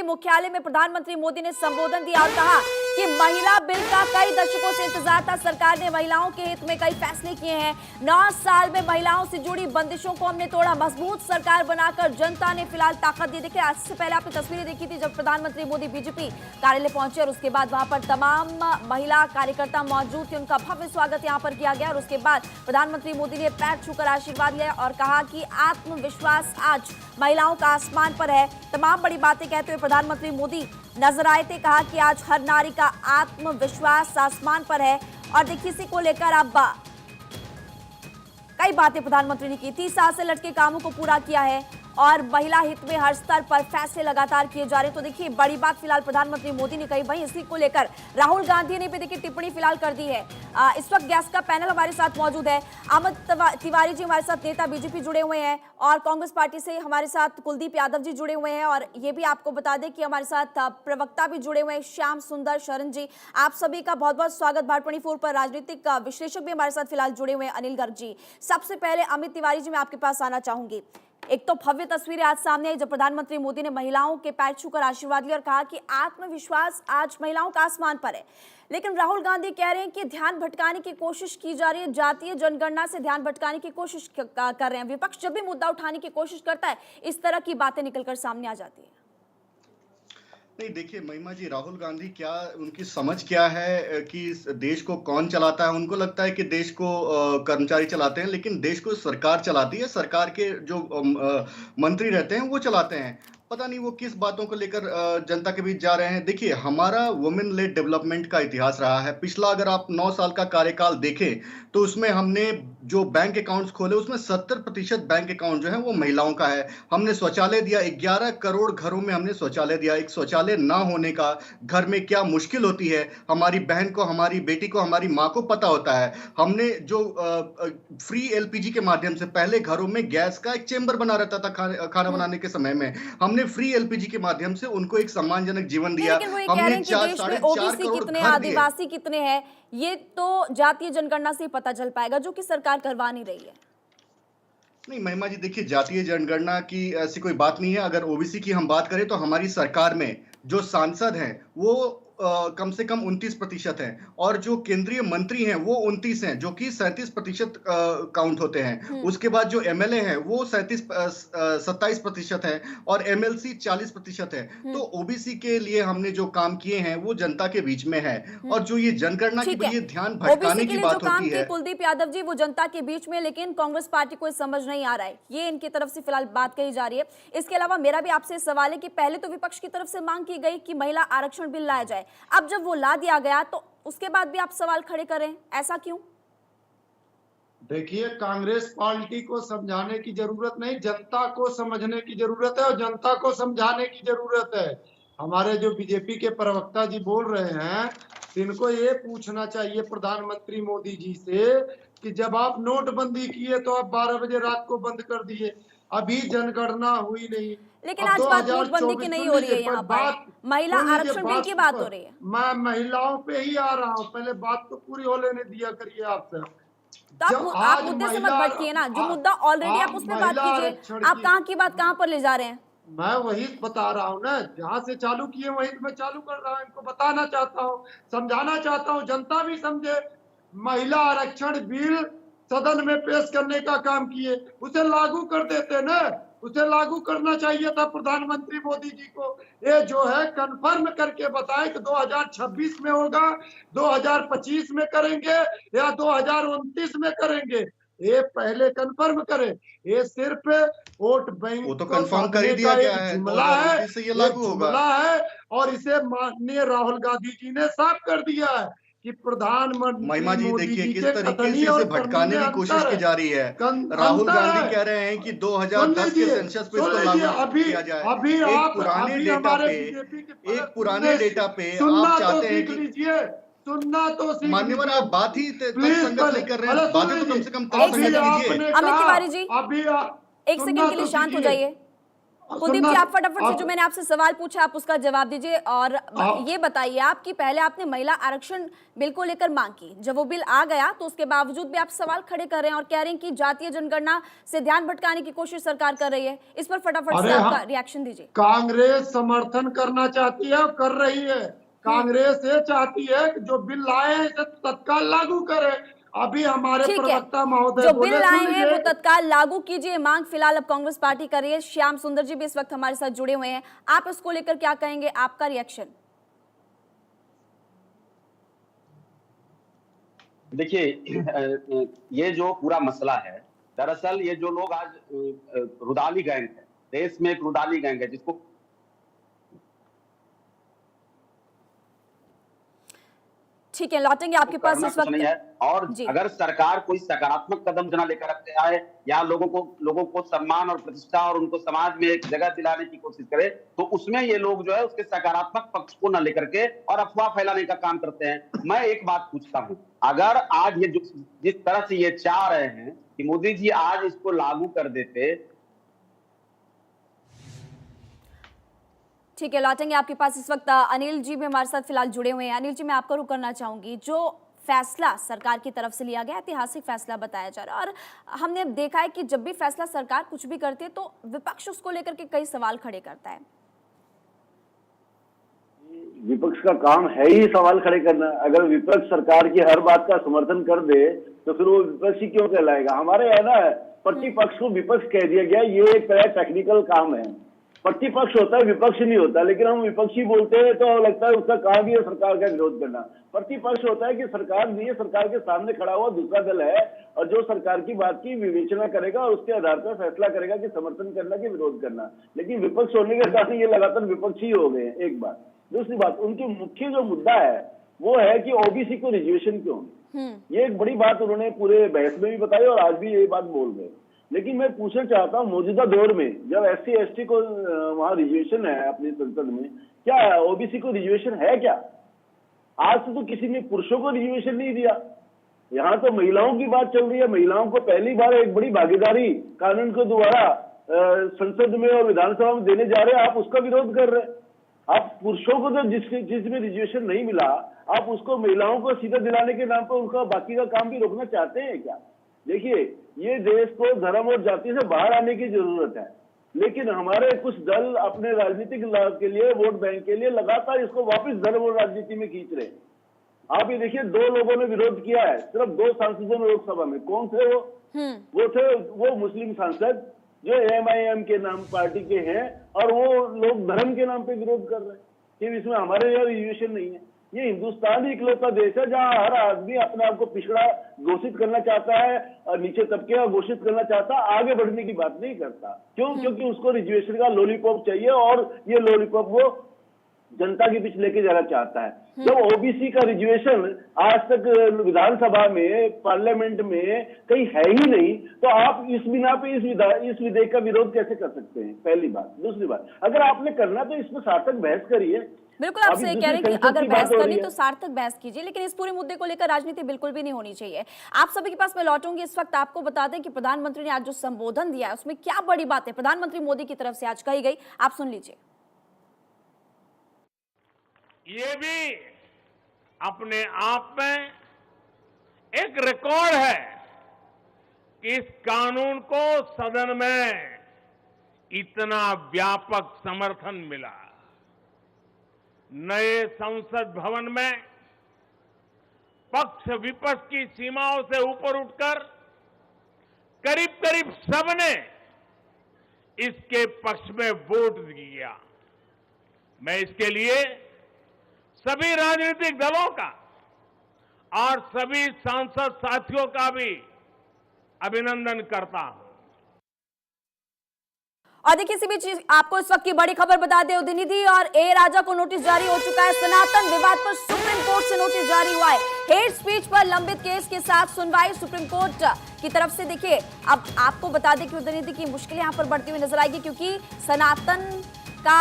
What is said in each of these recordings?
मुख्यालय में प्रधानमंत्री मोदी ने संबोधन दिया और कहा कि महिला बिल का कई दशकों से इंतजार था। सरकार ने महिलाओं के हित में कई फैसले किए हैं। 9 साल में महिलाओं से जुड़ी बंदिशों को हमने तोड़ा। मजबूत सरकार बनाकर जनता ने फिलहाल ताकत दी। देखिए, आज से पहले आपने तस्वीरें देखी थी जब प्रधानमंत्री मोदी बीजेपी कार्यालय पहुंचे और उसके बाद वहां पर तमाम महिला कार्यकर्ता मौजूद थे। उनका भव्य स्वागत यहां पर किया गया और उसके बाद प्रधानमंत्री मोदी ने पैर छूकर आशीर्वाद लिया और कहा कि आत्मविश्वास आज महिलाओं का आसमान पर है। तमाम बड़ी बातें कहते हुए प्रधानमंत्री मोदी नजर आए थे। कहा कि आज हर नारी का आत्मविश्वास आसमान पर है और देखिए इसी को लेकर अब कई बातें प्रधानमंत्री ने की। 30 साल से लटके कामों को पूरा किया है और महिला हित में हर स्तर पर फैसले लगातार किए जा रहे हैं। तो देखिए बड़ी बात फिलहाल प्रधानमंत्री मोदी ने कही। वहीं इसी को लेकर राहुल गांधी ने भी देखिए टिप्पणी फिलहाल कर दी है। इस वक्त गैस का पैनल हमारे साथ मौजूद है। अमित तिवारी जी हमारे साथ नेता बीजेपी जुड़े हुए हैं और कांग्रेस पार्टी से हमारे साथ कुलदीप यादव जी जुड़े हुए हैं और ये भी आपको बता दें कि हमारे साथ प्रवक्ता भी जुड़े हुए हैं श्याम सुंदर शरण जी। आप सभी का बहुत बहुत स्वागत। भारत 24 पर राजनीतिक विश्लेषक भी हमारे साथ फिलहाल जुड़े हुए हैं अनिल गर्ग जी। सबसे पहले अमित तिवारी जी मैं आपके पास आना चाहूंगी। एक तो भव्य तस्वीरें आज सामने आई जब प्रधानमंत्री मोदी ने महिलाओं के पैर छूकर आशीर्वाद लिया और कहा कि आत्मविश्वास आज महिलाओं का आसमान पर है। लेकिन राहुल गांधी कह रहे हैं कि ध्यान भटकाने की कोशिश की जा रही है, जातीय जनगणना से ध्यान भटकाने की कोशिश कर रहे हैं। विपक्ष जब भी मुद्दा उठाने की कोशिश करता है इस तरह की बातें निकलकर सामने आ जाती है। नहीं, देखिए महिमा जी, राहुल गांधी क्या, उनकी समझ क्या है कि देश को कौन चलाता है। उनको लगता है कि देश को कर्मचारी चलाते हैं, लेकिन देश को सरकार चलाती है। सरकार के जो मंत्री रहते हैं वो चलाते हैं। पता नहीं वो किस बातों को लेकर जनता के बीच जा रहे हैं। देखिए, हमारा वुमेन लेड डेवलपमेंट का इतिहास रहा है। पिछला अगर आप 9 साल का कार्यकाल देखें तो उसमें हमने जो बैंक अकाउंट्स खोले उसमें 70% बैंक अकाउंट जो है वो महिलाओं का है। हमने शौचालय दिया, 11 करोड़ घरों में हमने शौचालय दिया। एक शौचालय ना होने का घर में क्या मुश्किल होती है, हमारी बहन को, हमारी बेटी को, हमारी माँ को पता होता है। हमने जो फ्री एलपीजी के माध्यम से पहले घरों में गैस का एक चेंबर बना रहता था खाना बनाने के समय में, हमने फ्री एलपीजी के माध्यम से उनको एक सम्मानजनक जीवन दिया। हमने देश में ओबीसी कितने, आदिवासी कितने हैं ये तो जातीय जनगणना से पता चल पाएगा, जो कि सरकार करवा नहीं रही है। नहीं महिमा जी, देखिए जातीय जनगणना की ऐसी कोई बात नहीं है। अगर ओबीसी की हम बात करें तो हमारी सरकार में जो सांसद हैं वो कम से कम 29% हैं और जो केंद्रीय मंत्री हैं वो 29 हैं, जो कि 37% काउंट होते हैं। उसके बाद जो एमएलए हैं वो 27% हैं और एमएलसी 40% है। तो ओबीसी के लिए हमने जो काम किए हैं वो जनता के बीच में है। और जो ये जनगणना की ये ध्यान भटकाने की बात होती है, कुलदीप यादव जी, वो जनता के बीच में, लेकिन कांग्रेस पार्टी को समझ नहीं आ रहा है। ये इनकी तरफ से फिलहाल बात कही जा रही है। इसके अलावा मेरा भी आपसे सवाल है कि पहले तो विपक्ष की तरफ से मांग की गई कि महिला आरक्षण बिल लाया जाए। अब जब वो ला दिया गया तो उसके बाद भी आप सवाल खड़े करें, ऐसा क्यों? देखिए, कांग्रेस पार्टी को समझाने की जरूरत नहीं, जनता को समझने की जरूरत है और जनता को समझाने की जरूरत है। हमारे जो बीजेपी के प्रवक्ता जी बोल रहे हैं, इनको ये पूछना चाहिए प्रधानमंत्री मोदी जी से कि जब आप नोटबंदी किए तो आप 12 बजे रात को बंद कर दिए, अभी जनगणना हुई नहीं। लेकिन आज बात नोटबंदी की नहीं हो रही है, यहाँ पर महिला आरक्षण बिल की बात हो रही है। मैं महिलाओं पे ही आ रहा हूँ, पहले बात तो पूरी हो लेने दिया करिए आपसे। तो आप मुद्दे से मत भटकिए ना, जो मुद्दा ऑलरेडी आप उस पर बात कीजिए। आप कहाँ की बात कहाँ पर ले जा रहे हैं? मैं वही बता रहा हूँ ना, जहाँ से चालू किए वहीं मैं चालू कर रहा हूँ। इनको बताना चाहता हूँ, समझाना चाहता हूँ, जनता भी समझे। महिला आरक्षण बिल सदन में पेश करने का काम किए, उसे लागू कर देते ना। उसे लागू करना चाहिए था प्रधानमंत्री मोदी जी को। ये जो है कंफर्म करके बताए कि 2026 में होगा, 2025 में करेंगे या 2029 में करेंगे, ये पहले कंफर्म करें। ये सिर्फ वोट बैंक वो तो कंफर्म कर ही दिया गया है, जुमला है, ये लागू होगा है और इसे माननीय राहुल गांधी जी ने साफ कर दिया है कि प्रधानमंत्री महिमा जी देखिए किस तरीके से इसे भटकाने की कोशिश की जा रही है। राहुल गांधी कह रहे हैं कि 2010 के सेंसस पे इसको लागू किया जाए। एक पुराने डेटा पे आप चाहते हैं कि सुनना तो मान्यवर, आप बात ही तर्कसंगत नहीं कर रहे हैं, बातें तो कम से कम तर्कसंगत कीजिए। अमित तिवारी जी, अभी एक सेकंड के लिए शांत हो जाइए। कुलदीप जी, आप फटाफट से जो मैंने आपसे सवाल पूछा आप उसका जवाब दीजिए और ये बताइए आप कि पहले आपने महिला आरक्षण बिल को लेकर मांग की, जब वो बिल आ गया तो उसके बावजूद भी आप सवाल खड़े कर रहे हैं और कह रहे हैं कि जातीय जनगणना से ध्यान भटकाने की कोशिश सरकार कर रही है। इस पर फटाफट से आपका रिएक्शन दीजिए। कांग्रेस समर्थन करना चाहती है और कर रही है। कांग्रेस ये चाहती है कि जो बिल लाए हैं इसे तत्काल लागू करे। अभी हमारे प्रवक्ता महोदय जो बिल लाए हैं वो तत्काल लागू कीजिए, मांग फिलहाल अब कांग्रेस पार्टी कर रही है। श्याम सुंदर जी भी इस वक्त हमारे साथ जुड़े हुए हैं, आप इसको लेकर क्या कहेंगे, आपका रिएक्शन? देखिए, ये जो पूरा मसला है, दरअसल ये जो लोग आज रुदाली गैंग है, देश में एक रुदाली गैंग है जिसको ठीक है, लौटेंगे आपके पास इस वक्त नहीं है। और अगर सरकार कोई सकारात्मक कदम जना लेकर के आए या लोगों को सम्मान और प्रतिष्ठा और उनको समाज में एक जगह दिलाने की कोशिश करे तो उसमें ये लोग जो है उसके सकारात्मक पक्ष को न लेकर के और अफवाह फैलाने का काम करते हैं। मैं एक बात पूछता हूं, अगर आज ये जिस तरह से ये चाह रहे हैं कि मोदी जी आज इसको लागू कर देते। ठीक है, लौटेंगे आपके पास इस वक्त अनिल जी भी हमारे साथ फिलहाल जुड़े हुए हैं। अनिल जी, मैं आपका रुख करना चाहूंगी, जो फैसला सरकार की तरफ से लिया गया ऐतिहासिक फैसला बताया जा रहा है और हमने देखा है कि जब भी फैसला सरकार कुछ भी करती है तो विपक्ष उसको लेकर के कई सवाल खड़े करता है। विपक्ष का काम है ही सवाल खड़े करना। अगर विपक्ष सरकार की हर बात का समर्थन कर दे तो फिर वो विपक्ष ही क्यों कहलाएगा। हमारे है ना, प्रतिपक्ष को विपक्ष कह दिया गया, ये एक तरह टेक्निकल काम है। प्रतिपक्ष होता है, विपक्ष नहीं होता, लेकिन हम विपक्षी बोलते हैं तो लगता है उसका काम भी है सरकार का विरोध करना। प्रतिपक्ष होता है कि सरकार नहीं है, सरकार के सामने खड़ा हुआ दूसरा दल है और जो सरकार की बात की विवेचना करेगा और उसके आधार पर फैसला करेगा कि समर्थन करना कि विरोध करना। लेकिन विपक्ष होने के कारण ये लगातार विपक्षी हो गए, एक बात। दूसरी बात, उनकी मुख्य जो मुद्दा है वो है कि ओबीसी को रिजर्वेशन क्यों, ये एक बड़ी बात उन्होंने पूरे बहस में भी बताई और आज भी ये बात बोल रहे। लेकिन मैं पूछना चाहता हूँ, मौजूदा दौर में जब SC ST को वहां रिजर्वेशन है अपनी संसद में, क्या ओबीसी को रिजर्वेशन है क्या? आज तो किसी ने पुरुषों को रिजर्वेशन नहीं दिया। यहाँ तो महिलाओं की बात चल रही है। महिलाओं को पहली बार एक बड़ी भागीदारी कानून के द्वारा संसद में और विधानसभा में देने जा रहे हैं, आप उसका विरोध कर रहे हैं। आप पुरुषों को तो जिसमें रिजर्वेशन नहीं मिला, आप उसको महिलाओं को सीधा दिलाने के नाम पर उनका बाकी का काम भी रोकना चाहते हैं क्या? देखिए, ये देश को धर्म और जाति से बाहर आने की जरूरत है, लेकिन हमारे कुछ दल अपने राजनीतिक लाभ के लिए, वोट बैंक के लिए लगातार इसको वापस धर्म और राजनीति में खींच रहे हैं। आप ये देखिए, 2 लोगों ने विरोध किया है, सिर्फ 2 सांसदों ने लोकसभा में। कौन थे वो? वो थे वो मुस्लिम सांसद जो MIM के नाम पार्टी के हैं और वो लोग धर्म के नाम पे विरोध कर रहे हैं कि इसमें हमारे यहाँ रिजर्वेशन नहीं है। ये हिंदुस्तान ही इकलौता देश है जहां हर आदमी अपने आप को पिछड़ा घोषित करना चाहता है और नीचे तबके का घोषित करना चाहता है, आगे बढ़ने की बात नहीं करता। क्यों? क्योंकि उसको रिजर्वेशन का लॉलीपॉप चाहिए और ये लॉलीपॉप वो जनता के बीच लेके जाना चाहता है। जब ओबीसी का रिजर्वेशन आज तक विधानसभा में, पार्लियामेंट में कहीं है ही नहीं, तो आप इस बिना पे इस विधेयक का विरोध कैसे कर सकते हैं? पहली बात। दूसरी बात, अगर आपने करना तो इसमें सार्थक बहस करिए। बिल्कुल, आप सही कह रहे हैं कि अगर बहस करनी तो सार्थक बहस कीजिए, लेकिन इस पूरे मुद्दे को लेकर राजनीति बिल्कुल भी नहीं होनी चाहिए। आप सभी के पास मैं लौटूंगी। इस वक्त आपको बता दें कि प्रधानमंत्री ने आज जो संबोधन दिया है उसमें क्या बड़ी बातें प्रधानमंत्री मोदी की तरफ से आज कही गई, आप सुन लीजिए। ये भी अपने आप में एक रिकॉर्ड है कि इस कानून को सदन में इतना व्यापक समर्थन मिला। नए संसद भवन में पक्ष विपक्ष की सीमाओं से ऊपर उठकर करीब करीब सबने इसके पक्ष में वोट दिया। मैं इसके लिए सभी राजनीतिक दलों का और सभी सांसद साथियों का भी अभिनंदन करता हूं। और देखिए, इसी बीच आपको इस वक्त की बड़ी खबर बता दें, उदयनिधि और ए राजा को नोटिस जारी हो चुका है। सनातन विवाद पर सुप्रीम कोर्ट से नोटिस जारी हुआ है। हेट स्पीच पर लंबित केस के साथ सुनवाई सुप्रीम कोर्ट की तरफ से। देखिए, अब आपको बता दें कि उदयनिधि की मुश्किलें यहां पर बढ़ती हुई नजर आएगी, क्योंकि सनातन का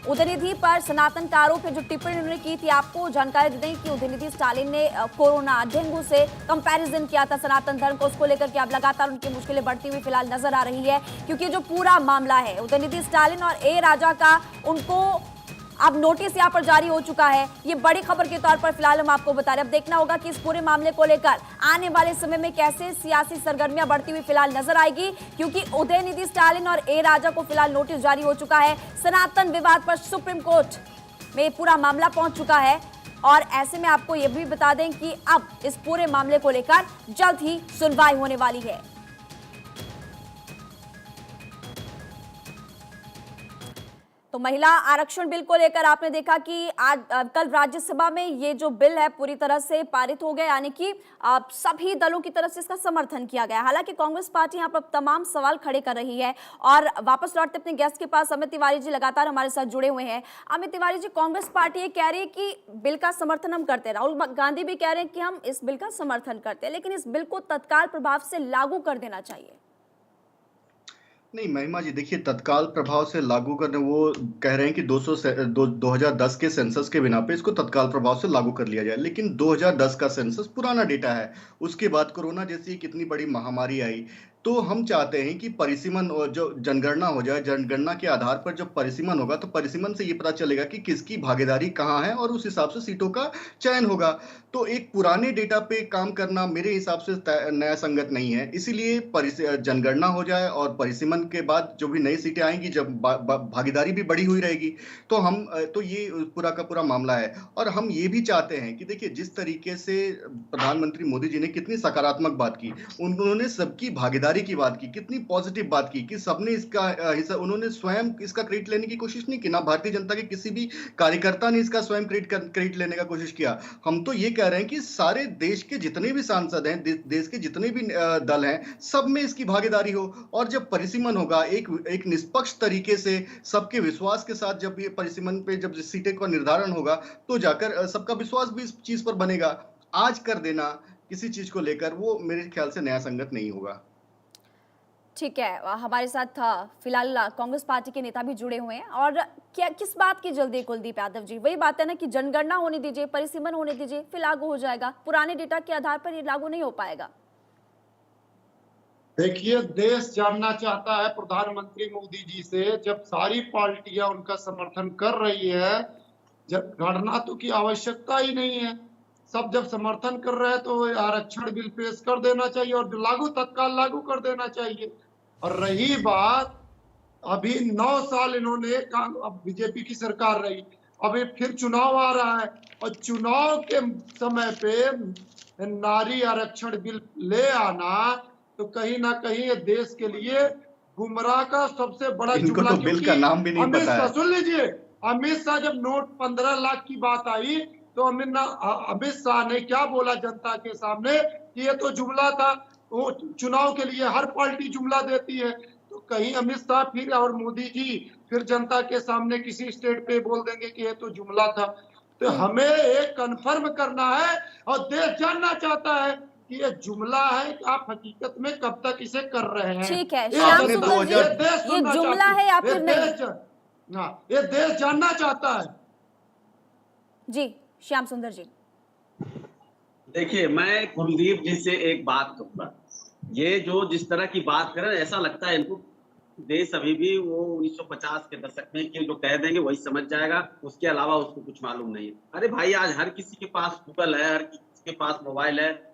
उदयनिधि पर सनातन का आरोप है, जो टिप्पणी उन्होंने की थी। आपको जानकारी दे दें कि उदयनिधि स्टालिन ने कोरोना डेंगू से कंपैरिजन किया था सनातन धर्म को, उसको लेकर के अब लगातार उनकी मुश्किलें बढ़ती हुई फिलहाल नजर आ रही है, क्योंकि जो पूरा मामला है उदयनिधि स्टालिन और ए राजा का, उनको अब नोटिस यहां पर जारी हो चुका है। ये बड़ी खबर के तौर पर फिलहाल हम आपको बता रहे हैं। अब देखना होगा कि इस पूरे मामले को लेकर आने वाले समय में कैसे सियासी सरगर्मियां बढ़ती हुई फिलहाल नजर आएगी, क्योंकि उदयनिधि स्टालिन और ए राजा को फिलहाल नोटिस जारी हो चुका है। सनातन विवाद पर सुप्रीम कोर्ट में पूरा मामला पहुंच चुका है, और ऐसे में आपको यह भी बता दें कि अब इस पूरे मामले को लेकर जल्द ही सुनवाई होने वाली है। तो महिला आरक्षण बिल को लेकर आपने देखा कि आज कल राज्यसभा में ये जो बिल है पूरी तरह से पारित हो गया, यानी कि सभी दलों की तरफ से इसका समर्थन किया गया। हालांकि कांग्रेस पार्टी यहाँ पर तमाम सवाल खड़े कर रही है। और वापस लौटते अपने गेस्ट के पास, अमित तिवारी जी लगातार हमारे साथ जुड़े हुए हैं। अमित तिवारी जी, कांग्रेस पार्टी ये कह रही है कि बिल का समर्थन हम करते हैं, राहुल गांधी भी कह रहे हैं कि हम इस बिल का समर्थन करते हैं, लेकिन इस बिल को तत्काल प्रभाव से लागू कर देना चाहिए। नहीं महिमा जी, देखिए तत्काल प्रभाव से लागू करने, वो कह रहे हैं कि 2010 के सेंसस के बिना पे इसको तत्काल प्रभाव से लागू कर लिया जाए, लेकिन 2010 का सेंसस पुराना डेटा है। उसके बाद कोरोना जैसी कितनी बड़ी महामारी आई, तो हम चाहते हैं कि परिसीमन जो जनगणना हो जाए, जनगणना के आधार पर जब परिसीमन होगा तो परिसीमन से ये पता चलेगा कि किसकी भागीदारी कहाँ है, और उस हिसाब से सीटों का चयन होगा। तो एक पुराने डेटा पे काम करना मेरे हिसाब से न्याय संगत नहीं है। इसीलिए जनगणना हो जाए और परिसीमन के बाद जो भी नई सीटें आएंगी, जब भागीदारी भी बढ़ी हुई रहेगी, तो ये पूरा का पूरा मामला है। और हम ये भी चाहते हैं कि देखिए, जिस तरीके से प्रधानमंत्री मोदी जी ने कितनी सकारात्मक बात की, उन्होंने सबकी भागीदारी की बात की, कितनी पॉजिटिव बात की कि सबने इसका हिस्सा, उन्होंने स्वयं इसका क्रेडिट लेने की कोशिश नहीं की। ना भारतीय जनता के किसी भी कार्यकर्ता ने इसका स्वयं क्रेडिट लेने का कोशिश किया। हम तो ये कह रहे हैं कि सारे देश के जितने भी सांसद हैं, देश के जितने भी दल हैं, सब में इसकी भागीदारी हो। और जब परिसीमन होगा एक निष्पक्ष तरीके से सबके विश्वास के साथ, जब ये परिसीमन पे जब सीटें का निर्धारण होगा, तो जाकर सबका विश्वास भी इस चीज पर बनेगा। आज कर देना किसी चीज को लेकर, वो मेरे ख्याल से न्याय संगत नहीं होगा। ठीक है, हमारे साथ फिलहाल कांग्रेस पार्टी के नेता भी जुड़े हुए हैं। और क्या किस बात की जल्दी है कुलदीप यादव जी? वही बात है ना कि जनगणना होने दीजिए, परिसीमन होने दीजिए, फिर लागू हो जाएगा। पुराने डेटा के आधार पर ये लागू नहीं हो पाएगा। देखिए, देश जानना चाहता है प्रधानमंत्री मोदी जी से, जब सारी पार्टियां उनका समर्थन कर रही है, जब गणना तो की आवश्यकता ही नहीं है, सब जब समर्थन कर रहे हैं, तो आरक्षण बिल पेश कर देना चाहिए और तत्काल लागू कर देना चाहिए। और रही बात, अभी 9 साल इन्होंने अब बीजेपी की सरकार रही, अभी फिर चुनाव आ रहा है, और चुनाव के समय पे नारी आरक्षण बिल ले आना तो कहीं ना कहीं ये देश के लिए गुमराह का सबसे बड़ा जुमला। तो बिल का नाम भी नहीं पता है। सुन लीजिए, अमित शाह जब नोट 15 लाख की बात आई, तो अमित शाह ने क्या बोला जनता के सामने कि ये तो जुमला था। वो चुनाव के लिए हर पार्टी जुमला देती है, तो कहीं अमित शाह फिर और मोदी जी फिर जनता के सामने किसी स्टेट पे बोल देंगे कि ये तो जुमला था। तो हमें एक कन्फर्म करना है, और देश जानना चाहता है कि ये जुमला है कि आप हकीकत में कब तक इसे कर रहे हैं। ठीक है, ये जुमला है या फिर नहीं, ये देश जानना चाहता है। जी श्याम सुंदर जी। देखिए, मैं कुलदीप जी से एक बात कहूंगा, ये जो जिस तरह की बात कर रहे हैं, ऐसा लगता है इनको देश अभी भी वो 1950 के दशक में कि जो कह देंगे वही समझ जाएगा, उसके अलावा उसको कुछ मालूम नहीं है। अरे भाई, आज हर किसी के पास गूगल है, हर किसी के पास मोबाइल है।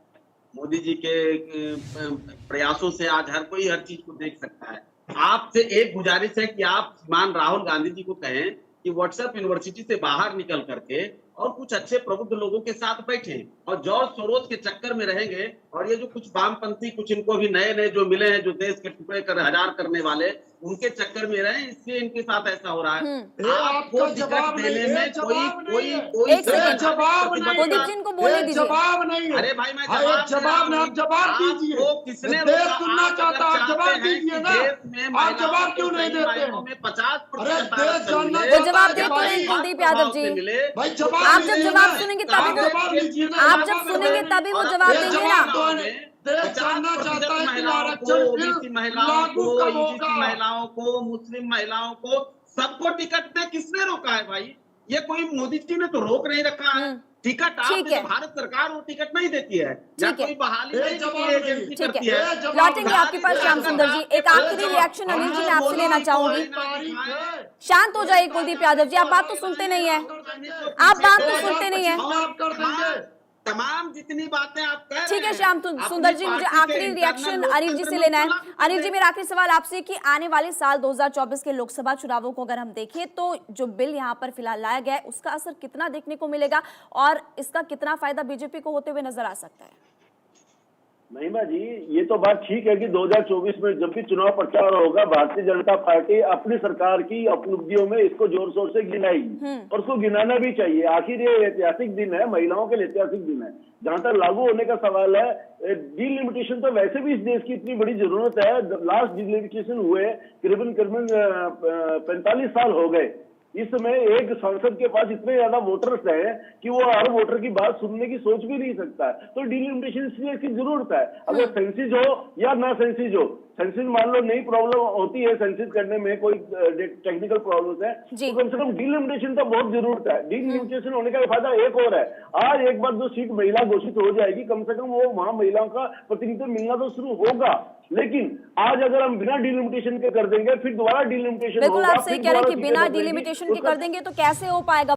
मोदी जी के प्रयासों से आज हर कोई हर चीज को देख सकता है। आपसे एक गुजारिश है कि आप श्रीमान राहुल गांधी जी को कहें कि व्हाट्सएप यूनिवर्सिटी से बाहर निकल करके और कुछ अच्छे प्रबुद्ध लोगों के साथ बैठे, और जॉर्ज सोरोस के चक्कर में रहेंगे, और ये जो कुछ वामपंथी कुछ इनको भी नए नए जो मिले हैं, जो देश के टुकड़े कर हजार करने वाले, उनके चक्कर में रहे, इसलिए इनके साथ ऐसा हो रहा है। आपको जवाब देने में कोई जवाब नहीं। अरे भाई, मैं जवाब नहीं, आप जवाब दीजिए। किसने देश सुनना चाहता, आप जवाब दीजिए ना। आप जवाब क्यों नहीं देते हैं? 50% देश जानना तो जवाब दे तो नहीं कुलदीप यादव जी। भाई जवाब आप जब जवाब सुनेंगे तभी वो जवाब देंगे ना। देश जानना चाहता है कि आरक्षण बिल लागू कब होगा। महिलाओं को, मुस्लिम महिलाओं को सबको टिकट में किसने रोका है भाई? ये कोई मोदी जी ने तो रोक नहीं रखा है। टिकट आप ठीक है। भारत सरकार वो टिकट नहीं देती है, या ठीक है। कोई बहाली नहीं जवाब की एजेंसी ठीक करती है, है। लौटेंगे आपके पास श्याम सुंदर जी। एक आखिरी रिएक्शन अनिल जी मैं आपसे लेना चाहूंगी। शांत हो जाइए कुलदीप यादव जी, आप बात तो सुनते नहीं है, आप बात तो सुनते नहीं है। आप कर देंगे। तमाम जितनी बातें आप कह रहे ठीक है हैं, श्याम सुंदर जी, अपनी मुझे पार्टी के आखिरी रिएक्शन इंटरनल अनिल जी से लोकतंत्र लेना है। में लागू कर अनिल जी, दें। मेरा आखिरी सवाल आपसे कि आने वाले साल 2024 के लोकसभा चुनावों को अगर हम देखें तो जो बिल यहाँ पर फिलहाल लाया गया है उसका असर कितना देखने को मिलेगा और इसका कितना फायदा बीजेपी को होते हुए नजर आ सकता है? महिमा जी, ये तो बात ठीक है कि 2024 में जब भी चुनाव प्रचार होगा, भारतीय जनता पार्टी अपनी सरकार की उपलब्धियों में इसको जोर शोर से गिनाएगी और उसको गिनाना भी चाहिए। आखिर ये ऐतिहासिक दिन है, महिलाओं के लिए ऐतिहासिक दिन है। जहां तक लागू होने का सवाल है, डीलिमिटेशन तो वैसे भी इस देश की इतनी बड़ी जरूरत है। लास्ट डीलिमिटेशन हुए करीबन 45 साल हो गए। इस समय एक सांसद के पास इतने ज्यादा वोटर्स हैं कि वो हर वोटर की बात सुनने की सोच भी नहीं सकता है। तो डीलिमिटेशन इसलिए इसकी जरूरत है। अगर सेंसिस हो या ना सेंसिस हो, सेंसिस मान लो नई प्रॉब्लम होती है सेंसिस करने में, कोई टेक्निकल प्रॉब्लम है, तो कम से कम डीलिमिटेशन तो बहुत जरूरत है। डीलिमिटेशन होने का फायदा एक और है, आज एक बार जो सीट महिला घोषित हो जाएगी, कम से कम वो वहां महिलाओं का प्रतिनिधित्व मिलना तो शुरू होगा। लेकिन आज अगर हम बिना डिलिमिटेशन के कर देंगे, फिर दोबारा डिलिमिटेशन बिल्कुल होगा, आप सही फिर कह रहे हैं दोबारा कि बिना चीजें बदलेंगी, डिलिमिटेशन के उसका कर देंगे तो कैसे हो पाएगा?